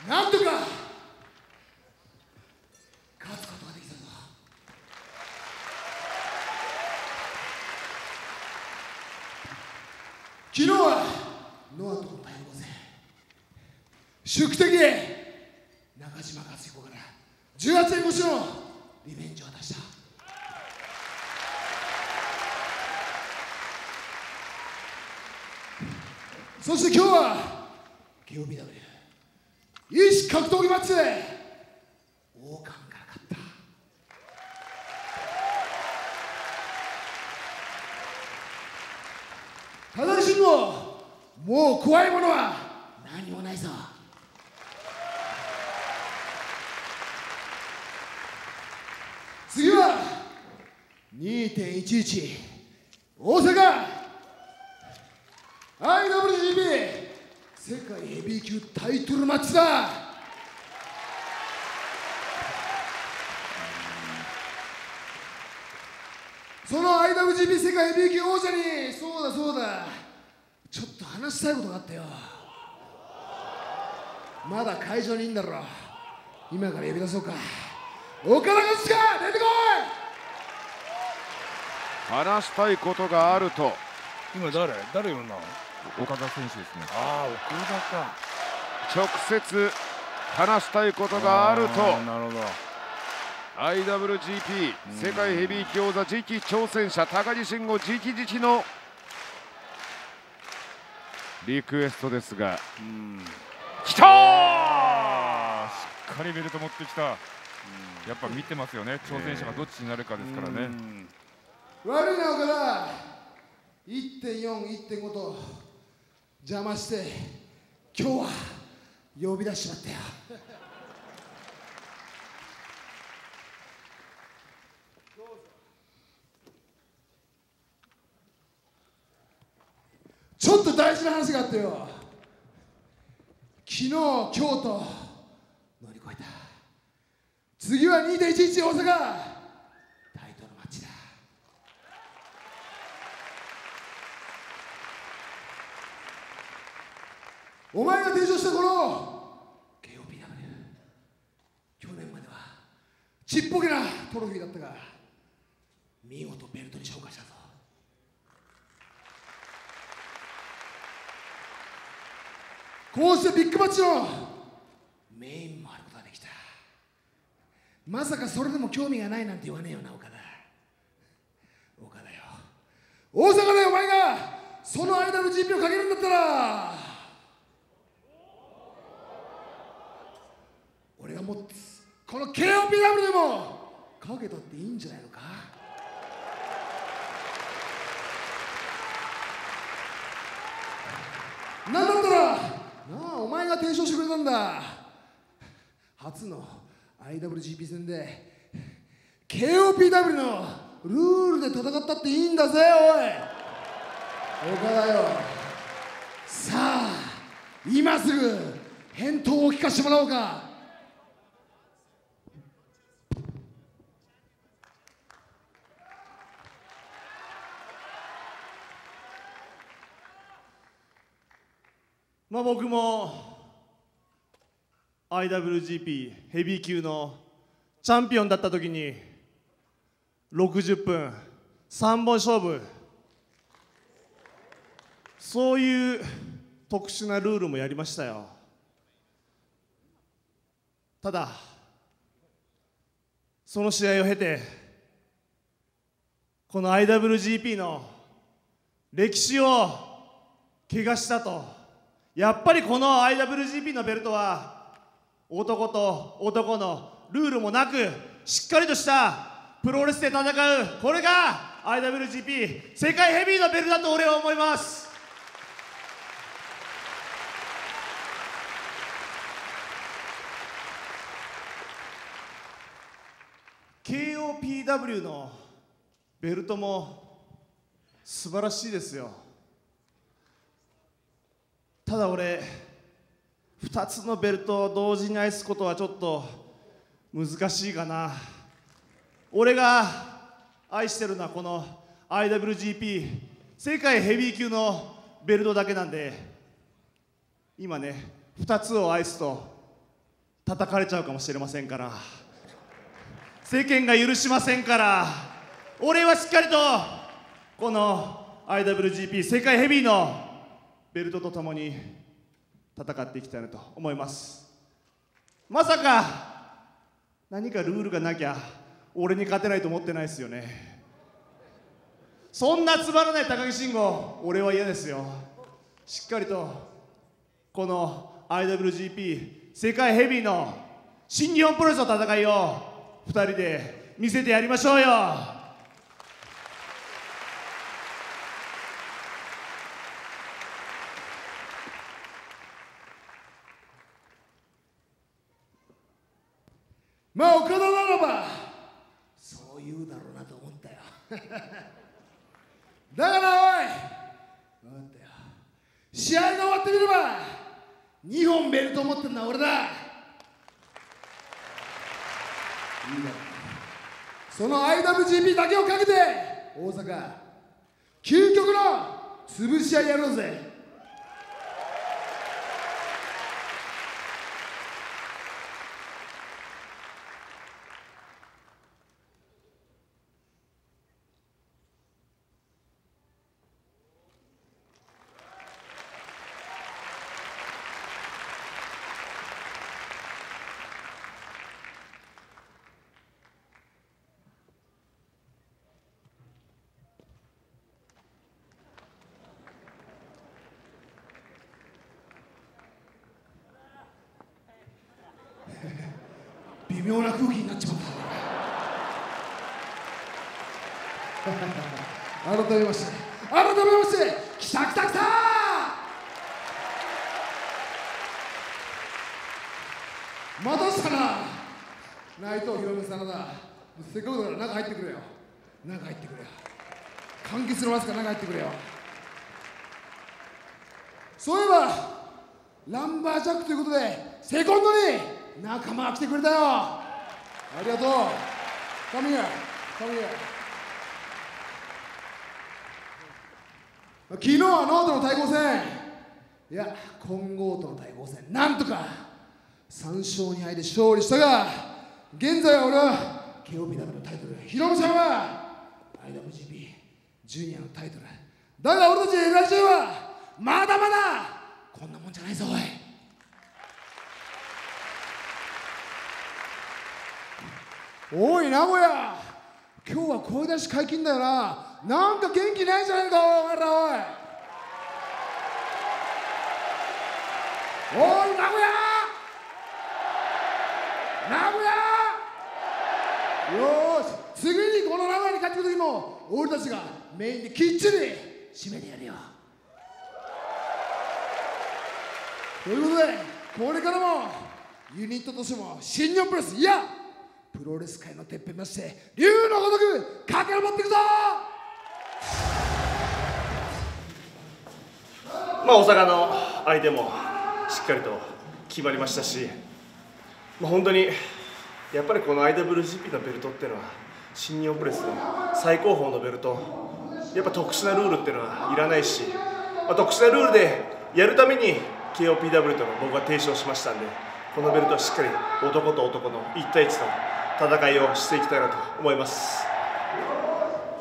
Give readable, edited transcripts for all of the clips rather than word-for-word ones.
なんとか勝つことができたぞ。昨日はノアとの対抗戦、宿敵中島克彦から18年越しのリベンジを果たした。そして今日は KOPW 異種格闘技マッチで王冠から勝った。ただしももう怖いものは何もないぞ。次は 2.11 大阪IWGP 世界ヘビー級タイトルマッチだ。その IWGP 世界ヘビー級王者にそうだちょっと話したいことがあったよ。まだ会場にいんだろ。今から呼び出そうか。岡田和親出てこい。話したいことがあると。今誰呼んだの？岡田選手ですね。ああ、岡田か。直接話したいことがあると。なるほど。IWGP 世界ヘビー級王座次期挑戦者高木慎吾直々のリクエストですが、きたー！しっかりベルト持ってきた。やっぱ見てますよね。挑戦者がどっちになるかですからね。悪いな岡田。1.4、1.5 と邪魔して今日は呼び出しちまったよ。ちょっと大事な話があってよ。昨日、今日と乗り越えた。次は 2.11 大阪タイトルマッチだ。お前が提唱したこの KOPW、 去年まではちっぽけなトロフィーだったが見事ベルトに昇華したぞ。こうしてビッグマッチのメインもあることができた。まさかそれでも興味がないなんて言わねえよな岡田。岡田よ、大阪でお前がその IWGP をかけるんだったら俺が持ってこの KOPW でもかけたっていいんじゃないのか。なんだったらなあ、お前が提唱してくれたんだ。初の IWGP 戦で KOPW のルールで戦ったっていいんだぜ。おい岡田よ、さあ今すぐ返答を聞かせてもらおうか。僕も IWGP ヘビー級のチャンピオンだった時に60分3本勝負、そういう特殊なルールもやりましたよ。ただその試合を経てこの IWGP の歴史を汚したと。やっぱりこの IWGP のベルトは男と男のルールもなくしっかりとしたプロレスで戦う、これが IWGP 世界ヘビーのベルトだと俺は思います。KOPW のベルトも素晴らしいですよ。ただ俺2つのベルトを同時に愛すことはちょっと難しいかな。俺が愛してるのはこの IWGP 世界ヘビー級のベルトだけなんで、今ね2つを愛すと叩かれちゃうかもしれませんから、世間が許しませんから、俺はしっかりとこの IWGP 世界ヘビーのベルトとともに戦っていきたいなと思います。まさか何かルールがなきゃ俺に勝てないと思ってないですよね。そんなつまらない高木慎吾、俺は嫌ですよ。しっかりとこの IWGP 世界ヘビーの新日本プロレスの戦いを2人で見せてやりましょうよ。まあ岡田ならばそう言うだろうなと思ったよだからおい、分かったよ、試合が終わってみれば2本ベルトを持ってんのは俺だ。いいだろう、その IWGP だけをかけて大阪究極の潰し合いやろうぜ。微妙な空気になっちまった改めまして来た来た来たまたしたな内藤博文さんだ。せっかくだから中入ってくれよ。中入ってくれよ。完結のわずか中入ってくれよ。そういえばランバージャックということでセコンドに仲間が来てくれたよ。ありがとう。カミヤカミヤ。昨日はノートの対抗戦、いや混合との対抗戦、なんとか3勝2敗で勝利したが、現在は俺は KOPW のタイトル、ヒロムちゃんは IWGP ジュニアのタイトルだが、俺たち LIJ はまだまだこんなもんじゃないぞ。おい名古屋、今日は声出し解禁だよな。なんか元気ないじゃないかお前ら。おい名古屋よーし、次にこの名古屋に帰ってくる時も俺たちがメインできっちり締めてやるよ。ということでこれからもユニットとしても新日本プロレス、いやプロレス界のてっぺんまして竜のごとく駆け上っていくぞ。まあ大阪の相手もしっかりと決まりましたし、本当にやっぱりこの IWGP のベルトっていうのは新日本プロレスの最高峰のベルト、やっぱ特殊なルールっていうのはいらないし、特殊なルールでやるために KOPW というのを僕は提唱しましたんで、このベルトはしっかり男と男の1対1の戦いをしていきたいなと思います。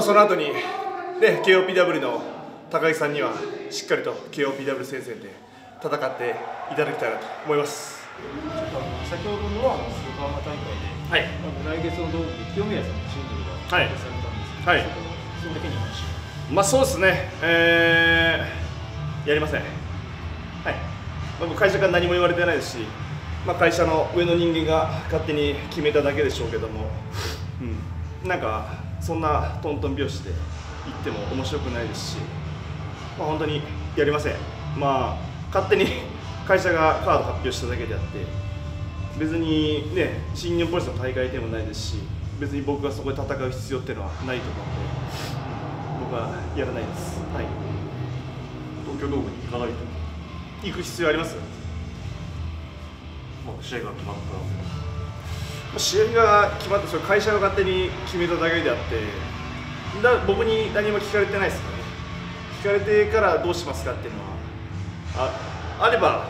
その後に、KOPW の高木さんにはしっかりと KOPW 戦線で戦っていただきたいなと思います。先ほどのは横浜大会で、来月の土曜日に清宮さんのシングルが発表されたんですけど、その時に話そうですね、やりません。僕会社から何も言われてないですし、会社の上の人間が勝手に決めただけでしょうけども、なんかそんなトントン拍子で言っても面白くないですし、本当にやりません。勝手に会社がカード発表しただけであって、別に新日本プロレスの大会でもないですし、別に僕がそこで戦う必要っていうのはないと思うので、僕はやらないです。東京ドームに行かないと行く必要あります？試合が決まった試合が決まって、それ会社が勝手に決めただけであって、僕に何も聞かれてないですからね。聞かれてからどうしますかっていうのはあれば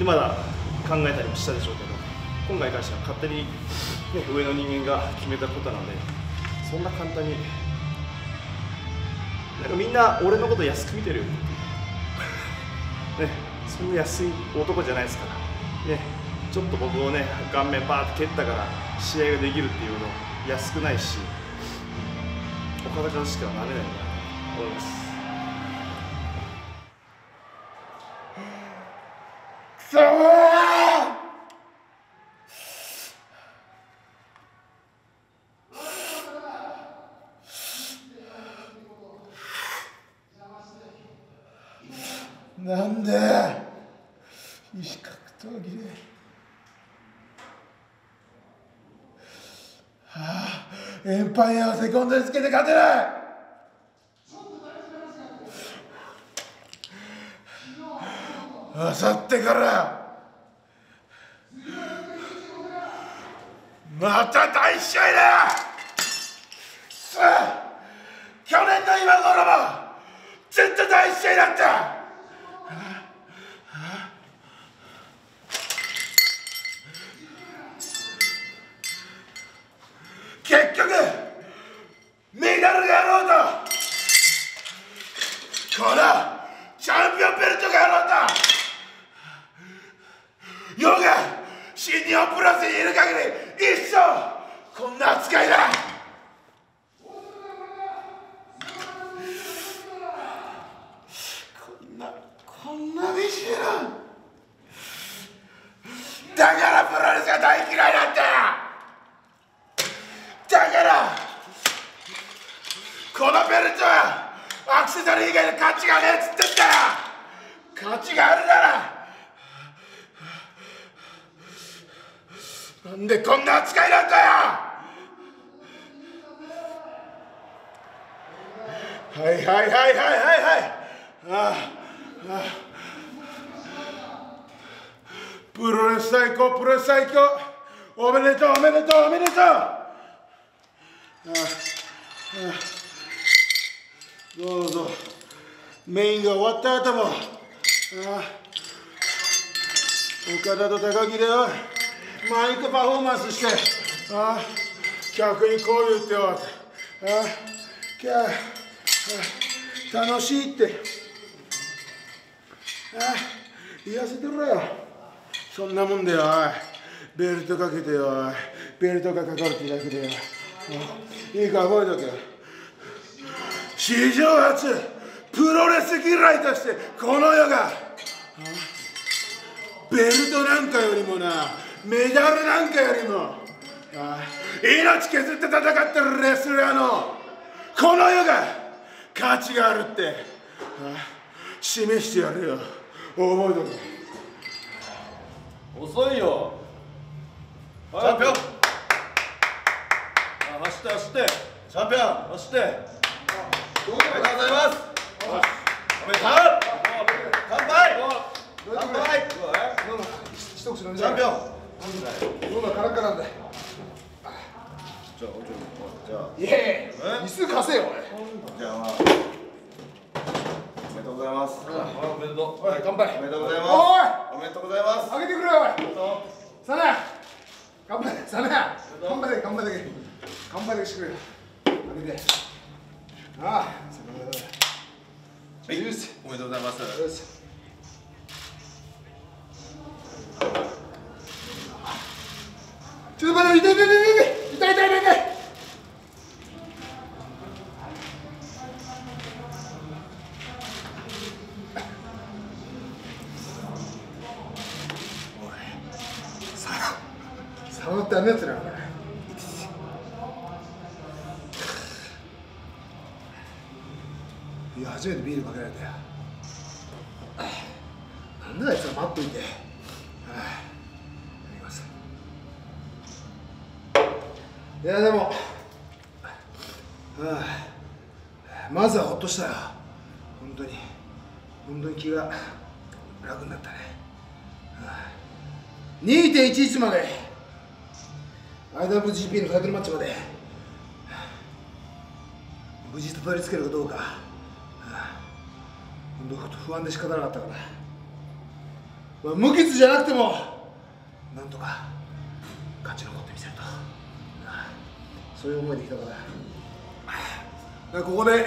まだ考えたりもしたでしょうけど、今回に関しては勝手に、ね、上の人間が決めたことなので、そんな簡単になんかみんな俺のこと安く見てるよね、そんな安い男じゃないですからね。ちょっと僕をね顔面バーって蹴ったから試合ができるっていうの安くないし、岡田和親はなれないんだと思います。くそー、なんで異種格闘技で、エンパイアをセコンドにつけて勝てない。あさってからまた大試合だ。去年の今頃もずっと大試合だった。結局メダルがあろうとこのチャンピオンベルトがあろうと、世が新日本プロレスにいる限り一生こんな扱いだ。こんな飯だ。だからプロレスが大嫌いなんだよ。だからこのベルトはアクセサリー以外の価値がねえっつってんだよ。価値があるならなんでこんな扱いなんだよ。はいはいはいはいはいはい。プロレス最高、プロレス最強、おめでとうおめでとうおめでとう。どうぞ。メインが終わった後も岡田と高木でマイクパフォーマンスして客にこう言ってよ楽しいって言わせてろよ。そんなもんでよ、ベルトかけてよ、ベルトがかかるってだけでよ。いいか覚えとけ。史上初プロレス嫌いとしてこの世がベルトなんかよりもな、メダルなんかよりも命削って戦ってるレスラーのこの世が価値があるって示してやるよ。覚えとけ。遅いよ。チャンピオン。走って走って。チャンピオン走って。おめでとうございます。おめでとう。乾杯。乾杯。一口飲みチャンピオン。喉がカラッカラなんだよ。じゃあいえ椅子貸せよ。じゃあおめでとうございます。おめでとう。おい乾杯。おめでとうございます。おめでとうございます。あげてくれよおい。サナ乾杯。サナ乾杯だけ乾杯だけ乾杯だけしてくれよ。あげて。はい、おめでとうございます。ちょっと待って、痛い痛い痛い痛い痛い痛い痛い。サノってあんなやつなのかな。いや初めてビールかけられたよ。なんであいつは待っといて。いやでもまずはほっとしたよ。本当に気が楽になったね。2.11 まで IWGP のタイトルマッチまで無事たどり着けるかどうか本当不安で仕方なかったから、無傷じゃなくてもなんとか勝ち残ってみせると、そういう思いできたから、ここで、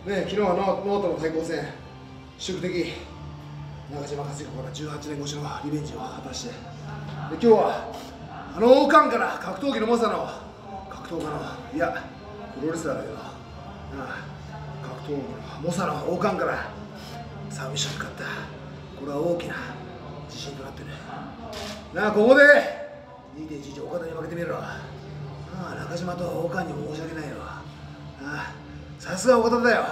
ね、昨日はノートの対抗戦、宿敵、中島克彦から18年越しのリベンジを果たして、で今日は、王冠から格闘技の猛者の格闘家の、いや、プロレスラーだけど、格闘技の猛者の王冠からサービスに勝った、これは大きな自信となってる。ここで 2.11 岡田に負けてみろ。中島と王冠にも申し訳ないよ。さすが岡田だよ。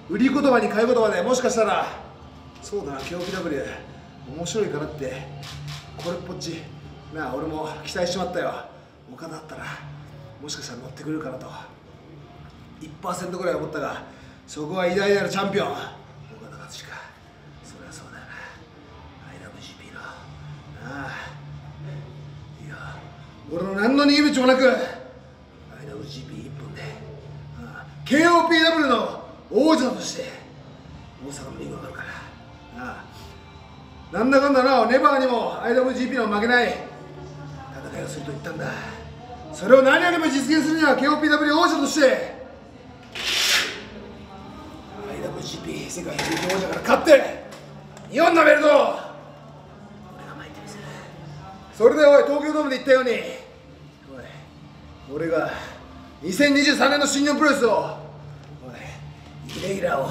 売り言葉に買い言葉で、もしかしたらそうだな、KOPW 面白いからってこれっぽっち俺も期待しちまったよ。岡田だったらもしかしたら乗ってくれるかなと 1% ぐらい思ったが、そこは偉大なるチャンピオン岡田和親。そりゃそうだよな。 IWGP のいや、俺の何の逃げ道もなく IWGP 一本でKOPW の王者として大阪のリングがあるから、なんだかんだネバーにも IWGP の負けない戦いをすると言ったんだ。それを何よりも実現するには KOPW 王者として IWGP 世界ヘビー級王者から勝って日本のベルトを俺が巻いてみせる。それでおい、東京ドームで言ったように、俺が2023年の新日本プロレスをイレギュラーを